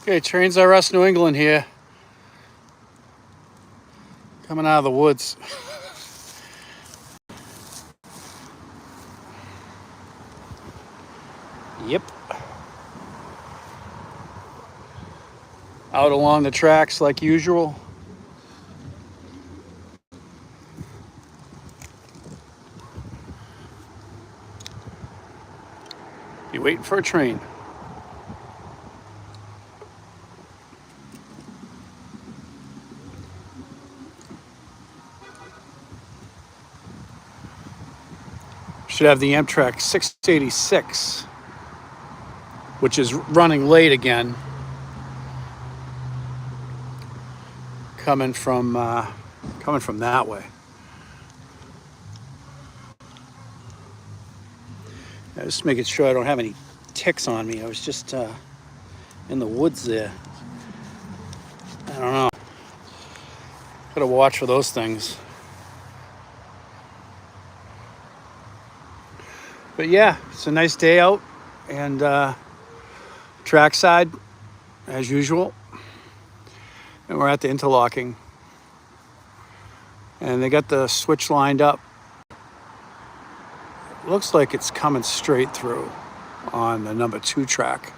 Okay, Trains R Us New England here. Coming out of the woods. Yep. Out along the tracks like usual. You waiting for a train. Should have the Amtrak 686, which is running late again. Coming from that way. I'm just making sure I don't have any ticks on me. I was just in the woods there. I don't know. Gotta watch for those things. But yeah, it's a nice day out, and trackside as usual. And we're at the interlocking. And they got the switch lined up. Looks like it's coming straight through on the number 2 track.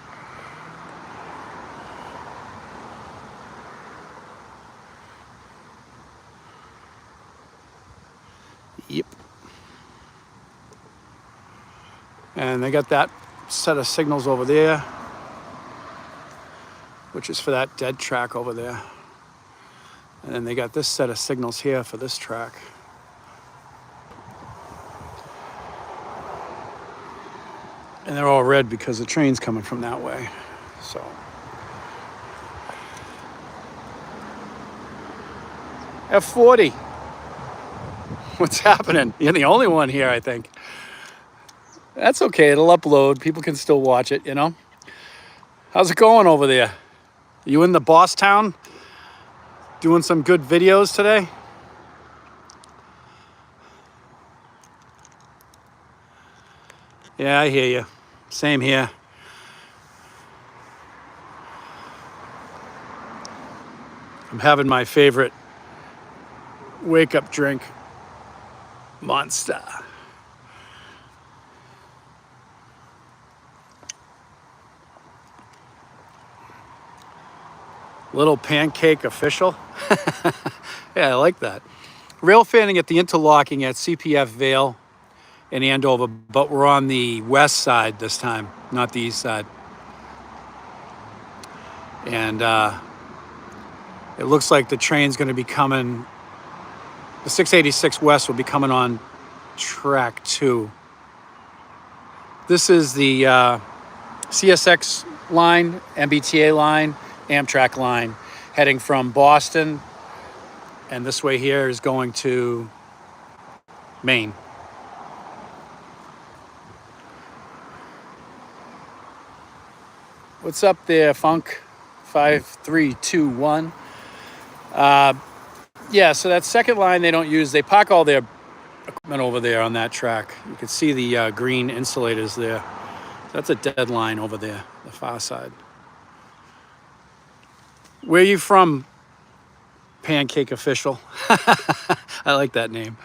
Yep. And they got that set of signals over there, which is for that dead track over there. And then they got this set of signals here for this track. And they're all red because the train's coming from that way. So F40. What's happening? You're the only one here, I think. That's okay, it'll upload. People can still watch it, you know? How's it going over there? You in the boss town? Doing some good videos today? Yeah, I hear you. Same here. I'm having my favorite wake-up drink, Monster. Little pancake official. Yeah, I like that. Rail fanning at the interlocking at CPF Vale in Andover, but we're on the west side this time, not the east side. And it looks like the train's going to be coming, the 686 West will be coming on track 2. This is the CSX line, MBTA line, Amtrak line, heading from Boston, and this way here is going to Maine. What's up there, Funk? 5321. Yeah, so that second line they don't use. They park all their equipment over there on that track. You can see the green insulators there. That's a dead line over there, the far side. Where are you from, Pancake Official? I like that name.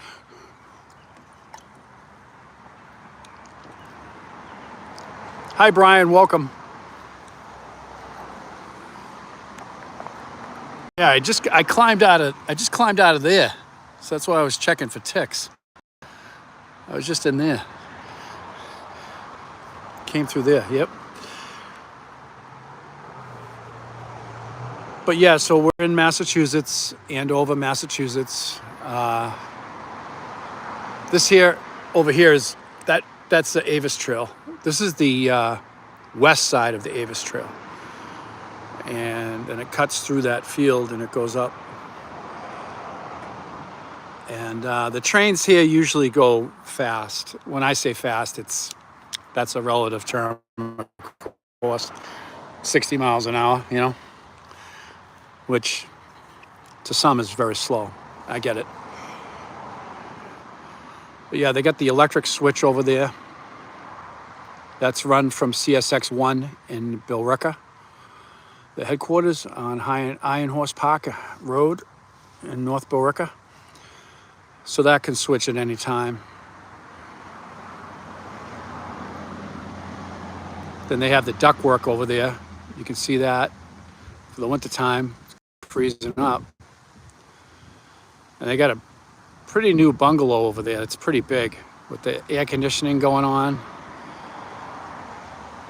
Hi, Brian. Welcome. Yeah, I just climbed out of there, so that's why I was checking for ticks. I was just in there. Came through there. Yep. But yeah, so we're in Massachusetts, Andover, Massachusetts. This here, over here is that's the Avis Trail. This is the west side of the Avis Trail. And it cuts through that field and it goes up. And the trains here usually go fast. When I say fast, that's a relative term, of course. 60 miles an hour, you know, which to some is very slow. I get it. But yeah, they got the electric switch over there. That's run from CSX 1 in Billerica. the headquarters on Iron Horse Park Road in North Borica. So that can switch at any time. Then they have the ductwork over there. You can see that for the winter time, freezing up. And they got a pretty new bungalow over there. It's pretty big with the air conditioning going on.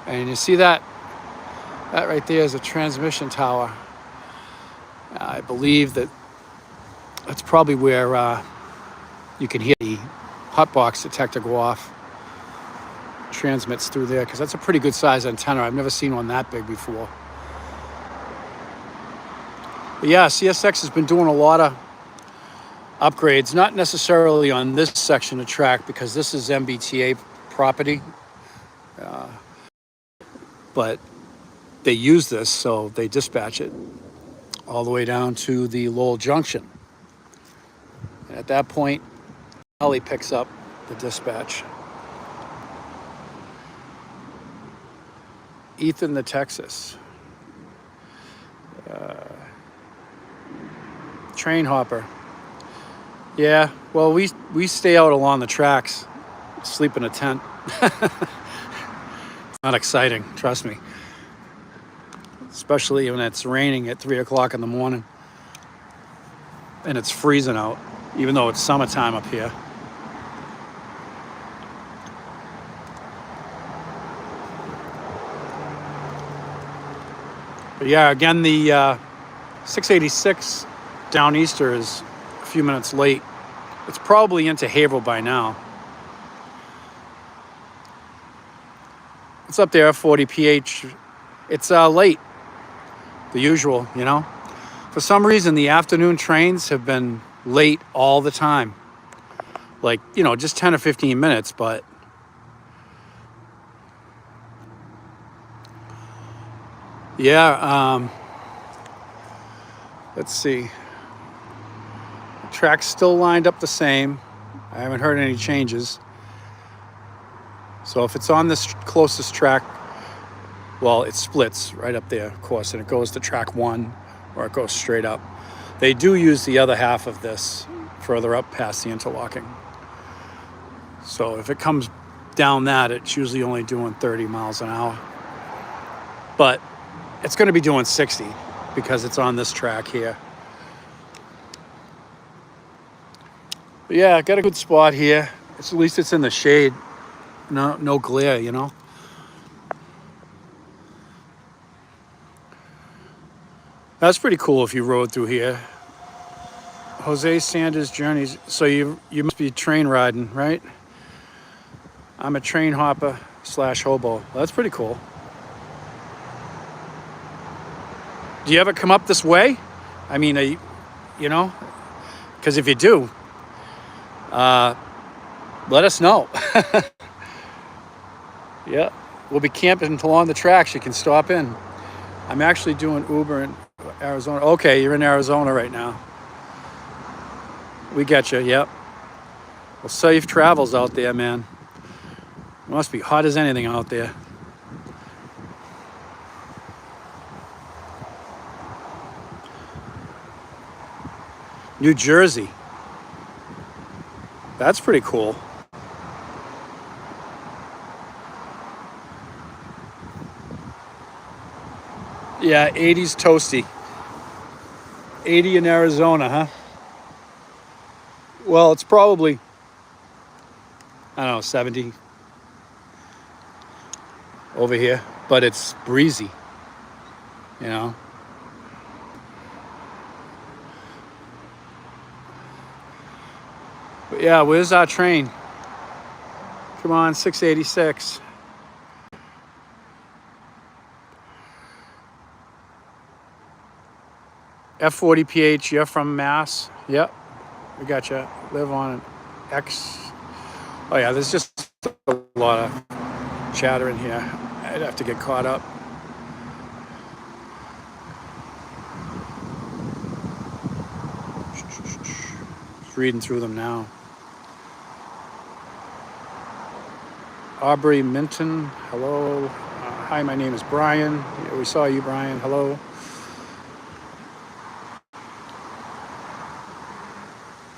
And you see that? That right there is a transmission tower. I believe that's probably where you can hear the hotbox detector go off. Transmits through there, because that's a pretty good size antenna. I've never seen one that big before. But yeah, CSX has been doing a lot of upgrades, not necessarily on this section of track because this is MBTA property, but they use this, so they dispatch it all the way down to the Lowell Junction. And at that point, Holly picks up the dispatch. Ethan, the Texas. Train hopper. Yeah, well, we stay out along the tracks, sleep in a tent. Not exciting, trust me. Especially when it's raining at 3 o'clock in the morning and it's freezing out, even though it's summertime up here. But yeah, again, the 686 down Easter is a few minutes late. It's probably into Haverhill by now. It's up there, 40 PH. It's late, the usual, you know. For some reason, the afternoon trains have been late all the time. Like, you know, just 10 or 15 minutes, but yeah, let's see. The track's still lined up the same. I haven't heard any changes. So if it's on this closest track, well, it splits right up there, of course, and it goes to track 1 or it goes straight up. They do use the other half of this further up past the interlocking. So if it comes down that, it's usually only doing 30 miles an hour. But it's going to be doing 60 because it's on this track here. But yeah, I got a good spot here. At least it's in the shade. No glare, you know. That's pretty cool if you rode through here. Jose Sanders Journeys. So you must be train riding, right? I'm a train hopper / hobo. Well, that's pretty cool. Do you ever come up this way? I mean, you know, because if you do, let us know. Yeah, we'll be camping along the tracks. You can stop in. I'm actually doing Uber in Arizona. Okay, you're in Arizona right now. We get you, yep. Well, safe travels out there, man. It must be hot as anything out there. New Jersey. That's pretty cool. Yeah, 80's toasty. 80 in Arizona, huh? Well, it's probably, I don't know, 70 over here, but it's breezy, you know? But yeah, where's our train? Come on, 686. F40PH, you're from Mass? Yep, we got you. Live on an X. Oh yeah, there's just a lot of chatter in here. I'd have to get caught up. Just reading through them now. Aubrey Minton, hello. Hi, my name is Brian. Yeah, we saw you, Brian. Hello.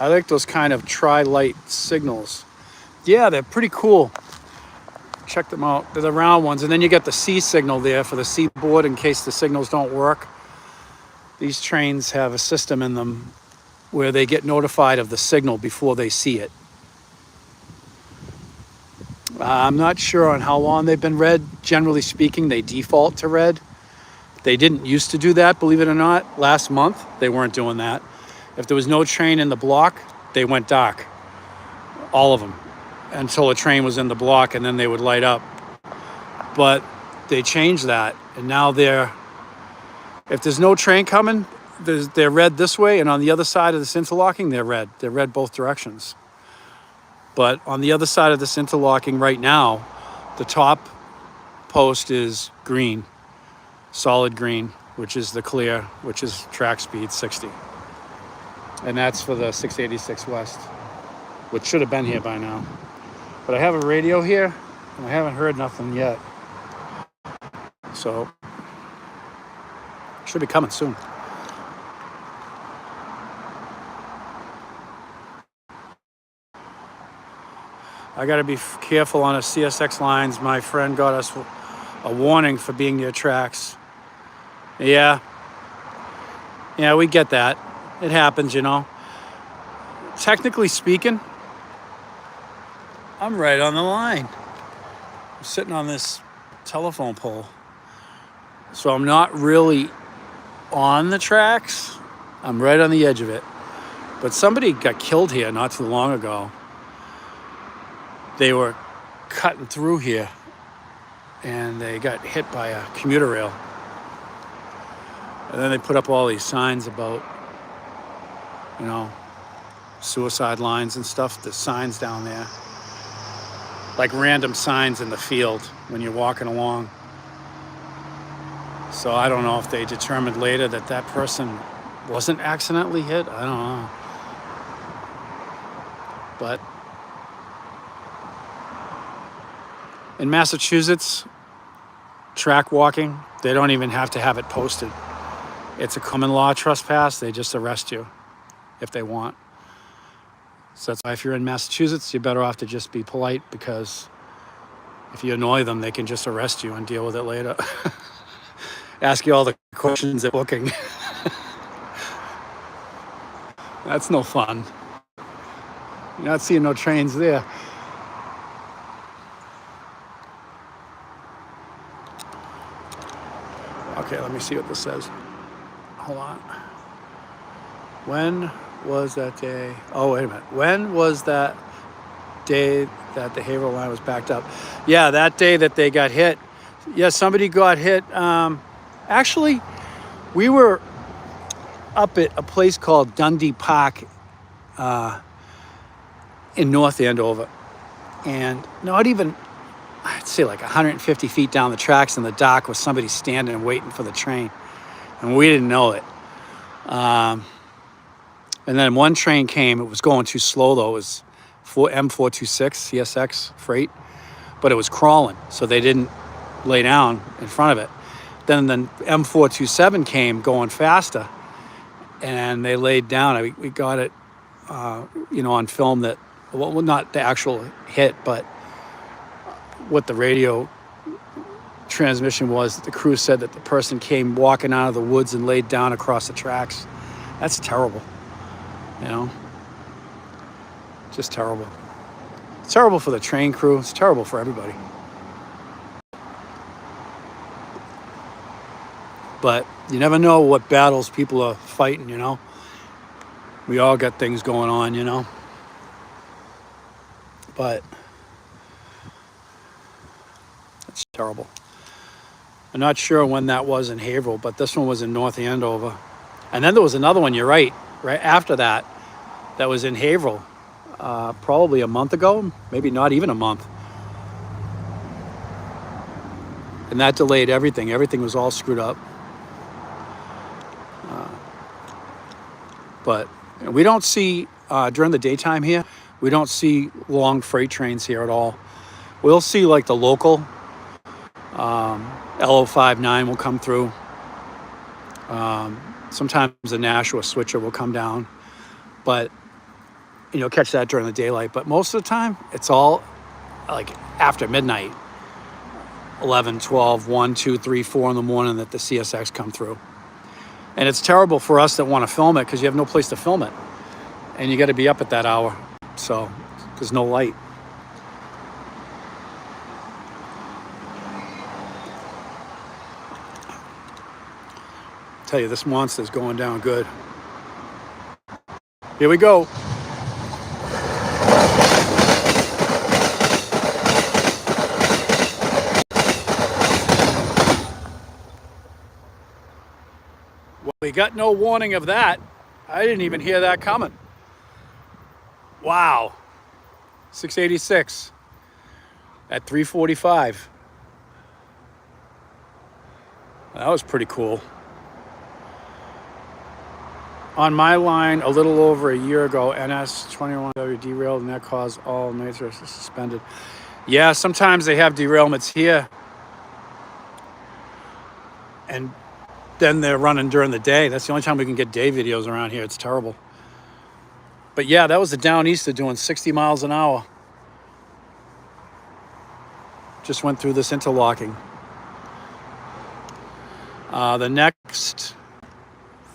I like those kind of tri-light signals. Yeah, they're pretty cool. Check them out. They're the round ones. And then you get the C signal there for the C board in case the signals don't work. These trains have a system in them where they get notified of the signal before they see it. I'm not sure on how long they've been red. Generally speaking, they default to red. They didn't used to do that, believe it or not. Last month, they weren't doing that. If there was no train in the block, they went dark. All of them. Until a train was in the block, and then they would light up. But they changed that, and now if there's no train coming, they're red this way, and on the other side of this interlocking, they're red. They're red both directions. But on the other side of this interlocking right now, the top post is green, solid green, which is the clear, which is track speed 60. And that's for the 686 West, which should have been here by now. But I have a radio here, and I haven't heard nothing yet. So, should be coming soon. I got to be careful on the CSX lines. My friend got us a warning for being near tracks. Yeah, we get that. It happens, you know. Technically speaking, I'm right on the line. I'm sitting on this telephone pole. So I'm not really on the tracks. I'm right on the edge of it. But somebody got killed here not too long ago. They were cutting through here and they got hit by a commuter rail. And then they put up all these signs about, you know, suicide lines and stuff. There's signs down there. Like random signs in the field when you're walking along. So I don't know if they determined later that that person wasn't accidentally hit. I don't know. But in Massachusetts, track walking, they don't even have to have it posted. It's a common law trespass. They just arrest you if they want. So that's why if you're in Massachusetts, you're better off to just be polite, because if you annoy them, they can just arrest you and deal with it later. Ask you all the questions at booking. That's no fun. You're not seeing no trains there. Okay, let me see what this says. Hold on. When was that day? Oh, wait a minute. When was that day that the Haverhill line was backed up? Yeah, that day that they got hit. Yeah, somebody got hit. Actually, we were up at a place called Dundee Park in North Andover. And not even, I'd say like 150 feet down the tracks in the dock was somebody standing and waiting for the train. And we didn't know it. And then one train came. It was going too slow, though. It was M426 CSX freight. But it was crawling, so they didn't lay down in front of it. Then the M427 came going faster, and they laid down. We got it, on film that, well, not the actual hit, but what the radio transmission was. The crew said that the person came walking out of the woods and laid down across the tracks. That's terrible, just terrible. It's terrible for the train crew. It's terrible for everybody. But you never know what battles people are fighting, We all got things going on, But it's terrible. I'm not sure when that was in Haverhill, but this one was in North Andover. And then there was another one, you're right after that was in Haverhill, probably a month ago, maybe not even a month. And that delayed everything. Everything was all screwed up. But we don't see, during the daytime here, we don't see long freight trains here at all. We'll see like the local LO59 will come through. Sometimes the Nashua switcher will come down. But and you'll catch that during the daylight. But most of the time, it's all like after midnight, 11, 12, 1, 2, 3, 4 in the morning that the CSX come through. And it's terrible for us that want to film it because you have no place to film it. And you got to be up at that hour. So there's no light. Tell you, this monster's going down good. Here we go. Well, we got no warning of that. I didn't even hear that coming. Wow. 686 at 3:45. That was pretty cool. On my line, a little over a year ago, NS21W derailed, and that caused all nitrous suspended. Yeah, sometimes they have derailments here, and then they're running during the day. That's the only time we can get day videos around here. It's terrible. But yeah, that was the down easter doing 60 miles an hour. Just went through this interlocking. The next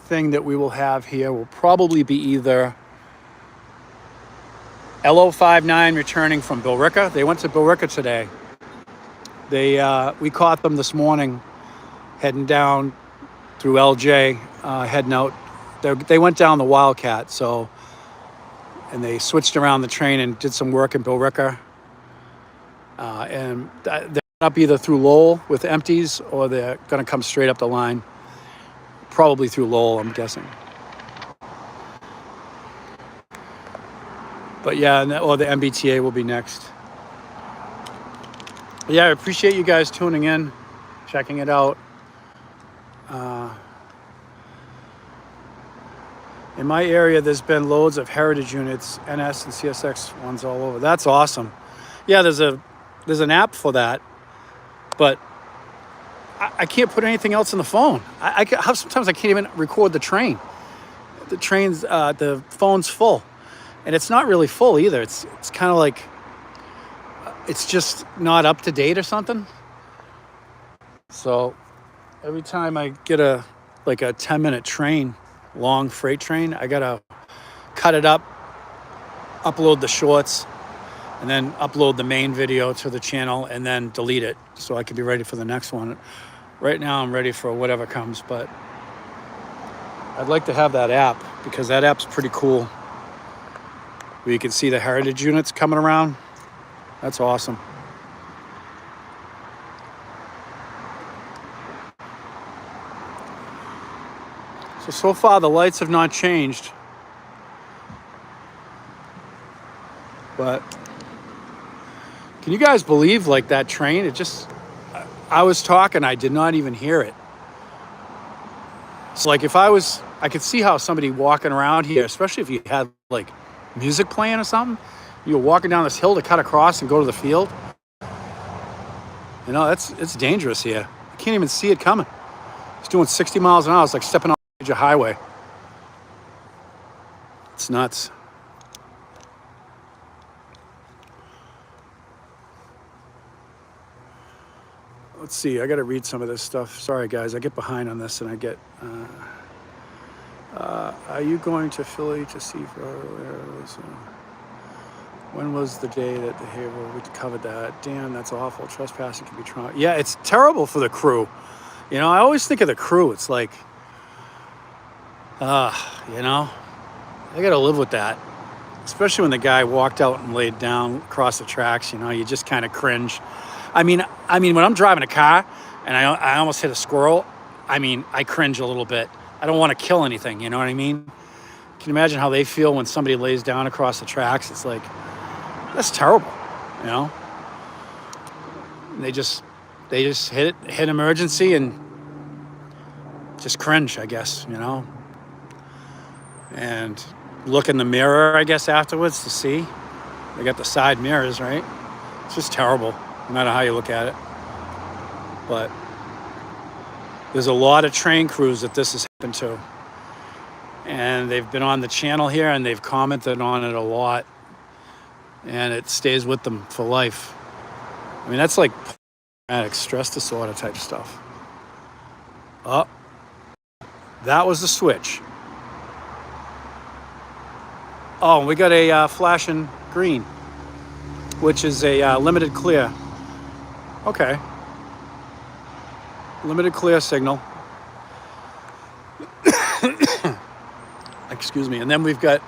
thing that we will have here will probably be either LO59 returning from Billerica. They went to Billerica today. We caught them this morning heading down through LJ, heading out. They went down the Wildcat, and they switched around the train and did some work in Billerica. And they're up either through Lowell with empties, or they're going to come straight up the line. Probably through Lowell, I'm guessing. But yeah, or the MBTA will be next. But yeah, I appreciate you guys tuning in, checking it out. In my area, there's been loads of heritage units, NS and CSX ones all over. That's awesome. Yeah, there's an app for that, but I can't put anything else in the phone. Sometimes I can't even record the train. The phone's full, and it's not really full either. It's kind of like it's just not up to date or something. So every time I get a 10-minute train, long freight train, I gotta cut it up, upload the shorts, and then upload the main video to the channel, and then delete it so I can be ready for the next one. Right now I'm ready for whatever comes, but I'd like to have that app because that app's pretty cool. Where you can see the heritage units coming around. That's awesome. So far the lights have not changed, but can you guys believe that train? I was talking, I did not even hear it. So if I could see how somebody walking around here, especially if you had music playing or something, you were walking down this hill to cut across and go to the field. It's dangerous here. I can't even see it coming. It's doing 60 miles an hour. It's like stepping on a highway. It's nuts. Let's see, I got to read some of this stuff. Sorry, guys, I get behind on this and I get... are you going to Philly to see... when was the day that the Haverhill... We covered that. Damn, that's awful. Trespassing can be trauma. Yeah, it's terrible for the crew. I always think of the crew. It's like... they got to live with that. Especially when the guy walked out and laid down across the tracks, you just kind of cringe. I mean, when I'm driving a car and I almost hit a squirrel, I cringe a little bit. I don't want to kill anything, you know what I mean? Can you imagine how they feel when somebody lays down across the tracks? It's like, that's terrible, And they just hit emergency and just cringe, I guess, And look in the mirror, I guess, afterwards to see. They got the side mirrors, right? It's just terrible, no matter how you look at it. But there's a lot of train crews that this has happened to. and they've been on the channel here and they've commented on it a lot, and it stays with them for life. I mean, that's like post-traumatic stress disorder type stuff. Oh, that was the switch. Oh, we got a flashing green, which is a limited clear. Okay. Limited clear signal. Excuse me. And then we've got,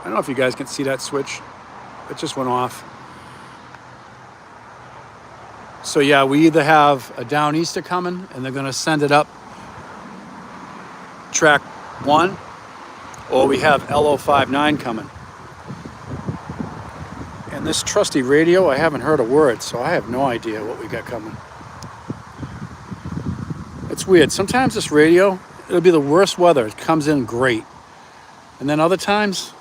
I don't know if you guys can see that switch. It just went off. So yeah, we either have a downeaster coming and they're going to send it up track 1, or we have LO59 coming. And this trusty radio, I haven't heard a word, so I have no idea what we got coming. It's weird. Sometimes this radio, it'll be the worst weather. It comes in great. And then other times,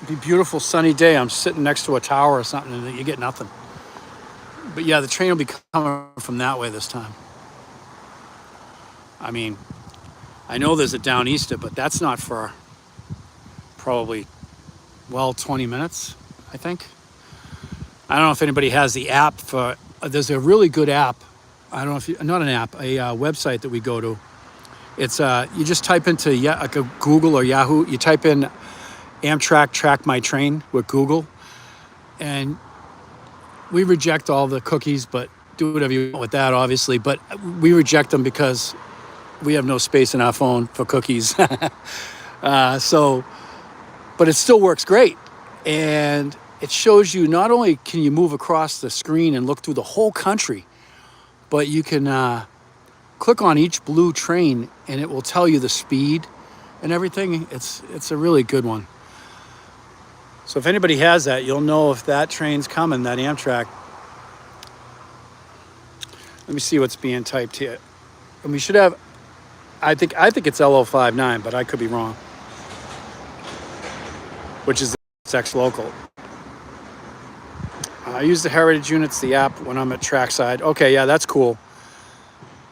it'll be a beautiful sunny day. I'm sitting next to a tower or something and you get nothing. But yeah, the train will be coming from that way this time. I mean, I know there's a downeaster, but that's not for probably, 20 minutes, I think. I don't know if anybody has the app for, there's a really good app. I don't know if you, not an app, a website that we go to. It's, you just type into like a Google or Yahoo, you type in Amtrak Track My Train with Google, and we reject all the cookies, but do whatever you want with that, obviously. But we reject them because we have no space in our phone for cookies. But it still works great. And it shows you, not only can you move across the screen and look through the whole country, but you can click on each blue train and it will tell you the speed and everything. It's a really good one. So if anybody has that, you'll know if that train's coming, that Amtrak. Let me see what's being typed here. And we should have, I think it's LO59, but I could be wrong. Which is the X local. I use the Heritage Units, the app, when I'm at trackside. Okay, yeah, that's cool.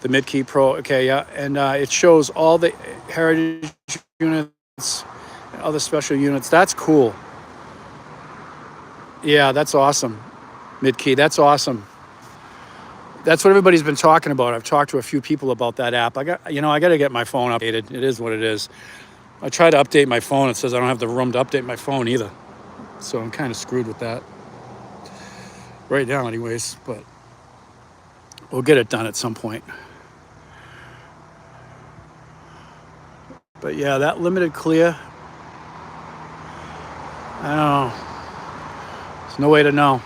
The Midkey Pro, okay, yeah. And it shows all the Heritage Units and other special units. That's cool. Yeah, that's awesome. Midkey, that's awesome. That's what everybody's been talking about. I've talked to a few people about that app. I got to get my phone updated. It is what it is. I try to update my phone. It says I don't have the room to update my phone either. So I'm kind of screwed with that. Right now anyways, but we'll get it done at some point. But yeah, that limited clear, I don't know. There's no way to know.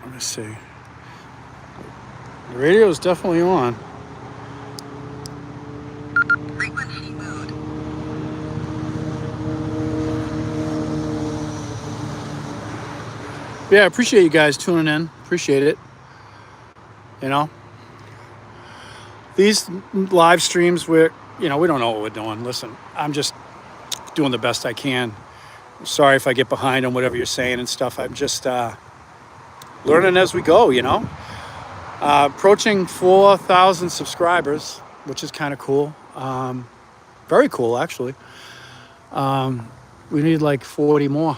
Let me see. The radio is definitely on. Frequency mode. Yeah, I appreciate you guys tuning in. Appreciate it. You know, these live streams, we don't know what we're doing. Listen, I'm just doing the best I can. I'm sorry if I get behind on whatever you're saying and stuff. I'm just learning as we go, approaching 4,000 subscribers, which is kind of cool. Very cool, actually. We need like 40 more.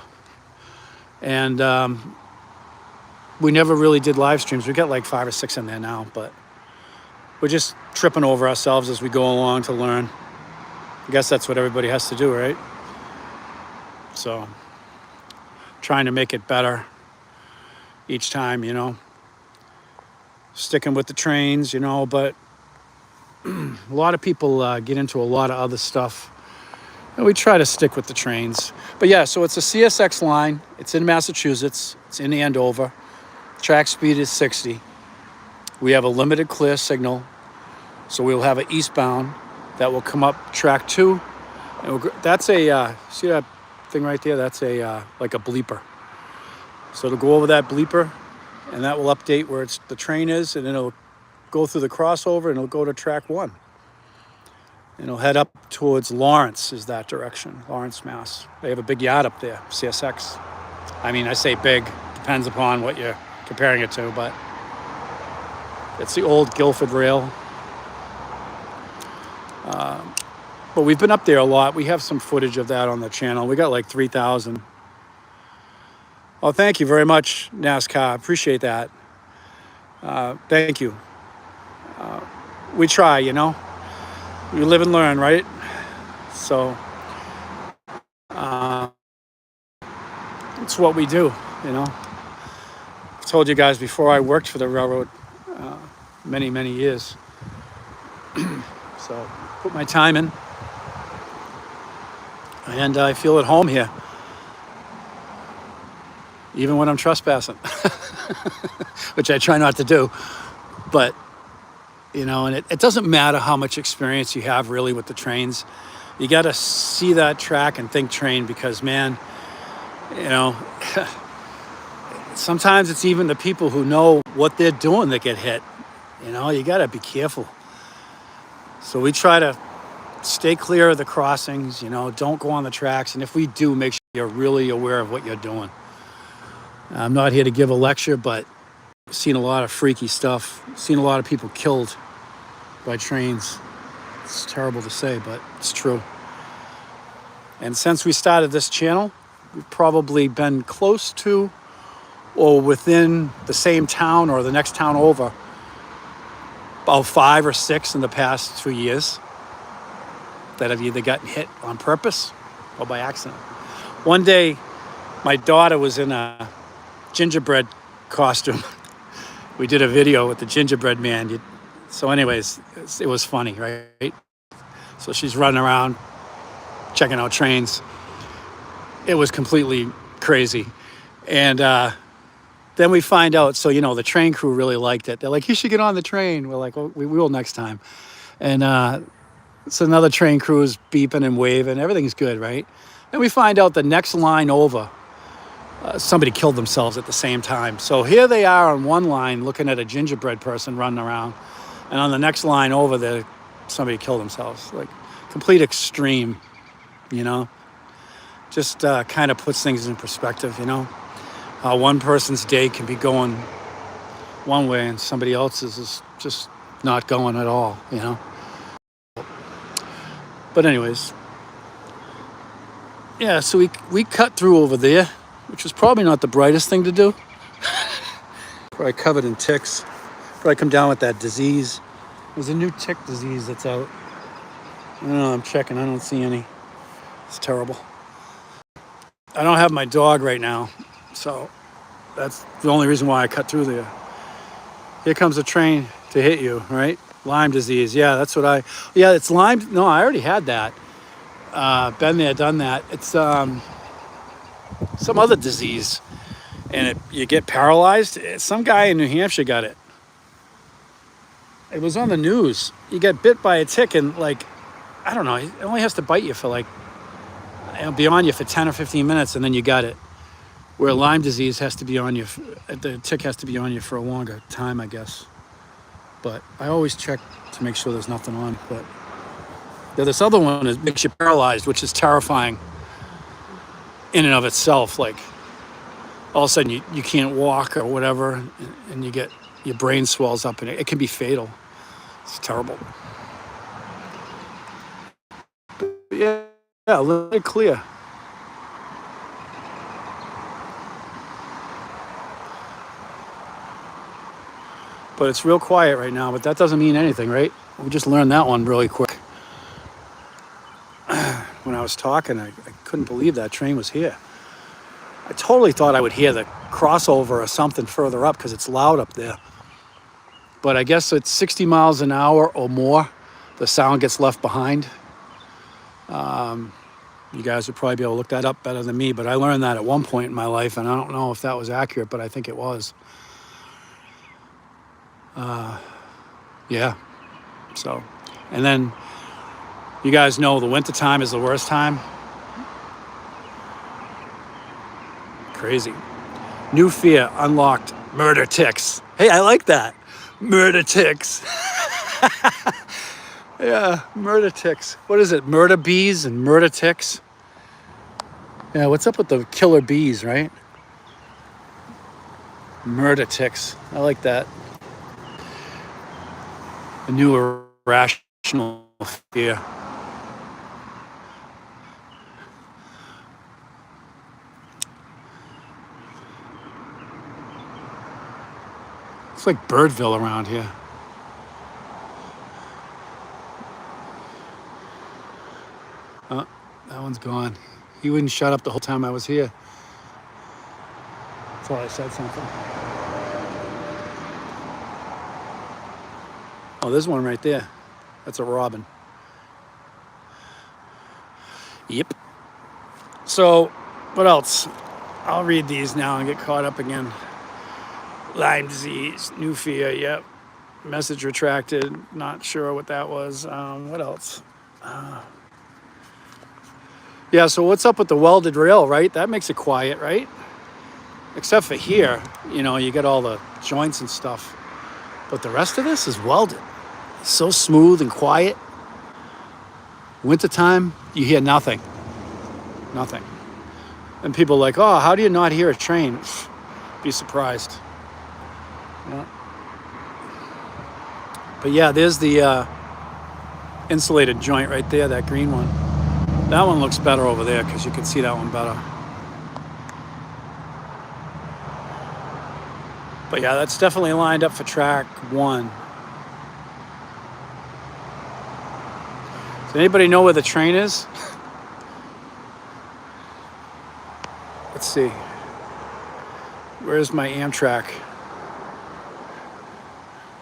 And we never really did live streams. We got like 5 or 6 in there now, but we're just tripping over ourselves as we go along to learn. I guess that's what everybody has to do, right? So trying to make it better each time, sticking with the trains, but a lot of people get into a lot of other stuff, and we try to stick with the trains. But yeah, so it's a CSX line. It's in Massachusetts. It's in Andover. Track speed is 60. We have a limited clear signal, so we'll have an eastbound that will come up track 2. And that's a see that thing right there? That's a like a bleeper. So it'll go over that bleeper, and that will update where the train is, and then it'll go through the crossover, and it'll go to track 1. And it'll head up towards Lawrence, is that direction, Lawrence, Mass. They have a big yard up there, CSX. I mean, I say big, depends upon what you're comparing it to, but It's the old Guilford rail. But we've been up there a lot. We have some footage of that on the channel. We got like 3,000. Oh, thank you very much, NASCAR. Appreciate that. Thank you. We try, you know. We live and learn, right? So it's what we do, you know. I told you guys before, I worked for the railroad many, many years. So put my time in, and I feel at home here, even when I'm trespassing, which I try not to do. But, you know, and it doesn't matter how much experience you have really with the trains. You got to see that track and think train, because, man, you know, sometimes it's even the people who know what they're doing that get hit. You know, you got to be careful. So we try to stay clear of the crossings, you know, don't go on the tracks. And if we do, make sure you're really aware of what you're doing. I'm not here to give a lecture, but I've seen a lot of freaky stuff. Seen a lot of people killed by trains. It's terrible to say, but it's true. And since we started this channel, we've probably been close to or within the same town or the next town over about 5 or 6 in the past 2 years that have either gotten hit on purpose or by accident. One day, my daughter was in a gingerbread costume. We did a video with the gingerbread man. So anyways, it was funny, right? So she's running around, checking out trains. It was completely crazy. And then we find out, so, you know, the train crew really liked it. They're like, you should get on the train. We're like, well, we will next time. And so another train crew is beeping and waving. Everything's good, right? Then we find out the next line over, somebody killed themselves at the same time. So here they are on one line looking at a gingerbread person running around. And on the next line over there, somebody killed themselves. Like, complete extreme, you know? Just kind of puts things in perspective, you know? How one person's day can be going one way and somebody else's is just not going at all, you know? But anyways, yeah, so we cut through over there, which was probably not the brightest thing to do. Probably covered in ticks. Probably come down with that disease. There's a new tick disease that's out. I don't know, I'm checking, I don't see any. It's terrible. I don't have my dog right now, so that's the only reason why I cut through there. Here comes a train to hit you, right? Lyme disease. Yeah, that's what yeah, it's Lyme. No, I already had that. Been there, done that. It's some other disease, and you get paralyzed. Some guy in New Hampshire got it. It was on the news. You get bit by a tick, and like, I don't know, it only has to bite you for like, it'll be on you for 10 or 15 minutes, and then you got it. Where Lyme disease has to be on you, the tick has to be on you for a longer time, I guess. But I always check to make sure there's nothing on. But yeah, this other one makes you paralyzed, which is terrifying in and of itself. Like, all of a sudden you can't walk or whatever, and you get, your brain swells up, and it can be fatal. It's terrible. But yeah, a little bit clear. But it's real quiet right now, but that doesn't mean anything, right? We just learned that one really quick. When I was talking, I couldn't believe that train was here. I totally thought I would hear the crossover or something further up because it's loud up there. But I guess it's 60 miles an hour or more, the sound gets left behind. You guys would probably be able to look that up better than me, but I learned that at one point in my life, and I don't know if that was accurate, but I think it was. Yeah, so, and then you guys know the winter time is the worst time. Crazy. New fear unlocked, murder ticks. Hey, I like that. Murder ticks. Yeah, murder ticks. What is it? Murder bees and murder ticks? Yeah, what's up with the killer bees, right? Murder ticks. I like that. a new irrational fear. It's like Birdville around here. Oh, that one's gone. He wouldn't shut up the whole time I was here. Thought I said something. Oh, there's one right there. That's a robin. Yep. So, what else? I'll read these now and get caught up again. Lyme disease, new fear, yep. Message retracted, not sure what that was. What else? Yeah, so what's up with the welded rail, right? That makes it quiet, right? Except for here, you know, you get all the joints and stuff. But the rest of this is welded. It's so smooth and quiet. Wintertime, you hear nothing. Nothing. And people are like, oh, how do you not hear a train? Be surprised. Yeah. But yeah, there's the insulated joint right there, that green one. That one looks better over there because you can see that one better. But yeah, that's definitely lined up for track 1. Does anybody know where the train is? Let's see. Where's my Amtrak?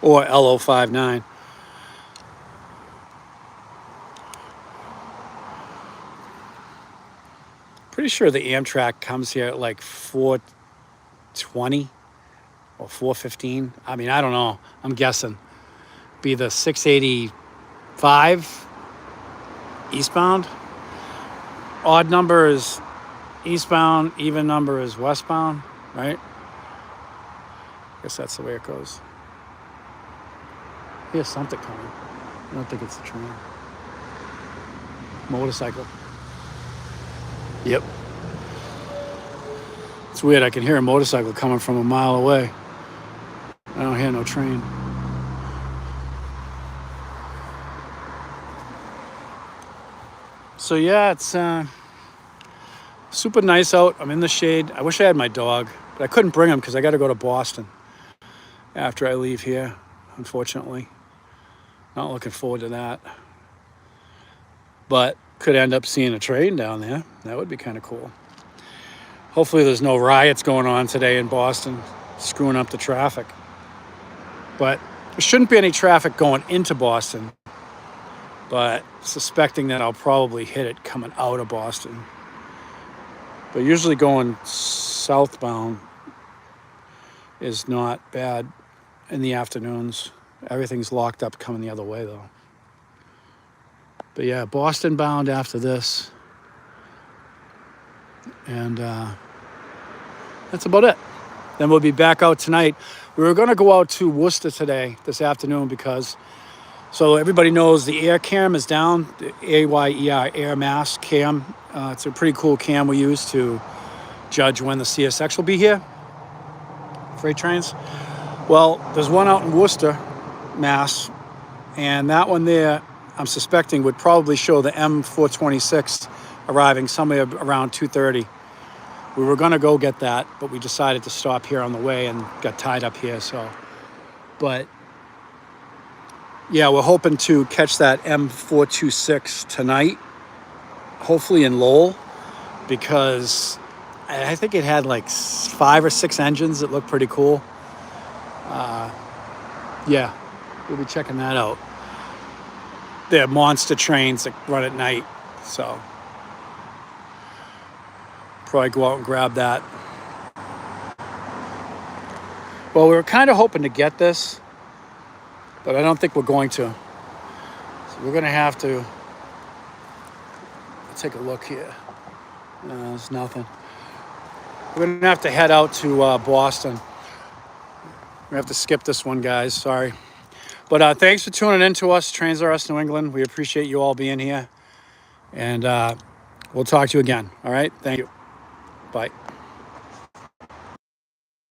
Or LO59. Pretty sure the Amtrak comes here at like 4:20 or 4:15. I mean, I don't know. I'm guessing. Be the 685 eastbound. Odd number is eastbound, even number is westbound, right? I guess that's the way it goes. Here's something coming. I don't think it's the train. Motorcycle. Yep. It's weird. I can hear a motorcycle coming from a mile away. I don't hear no train. So yeah, it's super nice out. I'm in the shade. I wish I had my dog, but I couldn't bring him because I got to go to Boston after I leave here, unfortunately. Not looking forward to that. But could end up seeing a train down there. That would be kind of cool. Hopefully there's no riots going on today in Boston, screwing up the traffic. But there shouldn't be any traffic going into Boston. But suspecting that I'll probably hit it coming out of Boston. But usually going southbound is not bad in the afternoons. Everything's locked up coming the other way, though. But yeah, Boston bound after this. And that's about it. Then we'll be back out tonight. We were going to go out to Worcester today, this afternoon, because, so everybody knows the air cam is down, the AYER air mass cam. It's a pretty cool cam we use to judge when the CSX will be here, freight trains. Well, there's one out in Worcester, Mass, and that one there, I'm suspecting, would probably show the M426 arriving somewhere around 2:30. We were going to go get that, but we decided to stop here on the way and got tied up here. So, but yeah, we're hoping to catch that M426 tonight, hopefully in Lowell, because I think it had like 5 or 6 engines that looked pretty cool. Yeah, we'll be checking that out. They're monster trains that run at night, so probably go out and grab that. Well, we were kind of hoping to get this, but I don't think we're going to. So we're going to have to take a look here. No, there's nothing. We're going to have to head out to Boston. We have to skip this one, guys. Sorry. But thanks for tuning in to us, Trains R Us New England. We appreciate you all being here. And we'll talk to you again. All right? Thank you. Bye.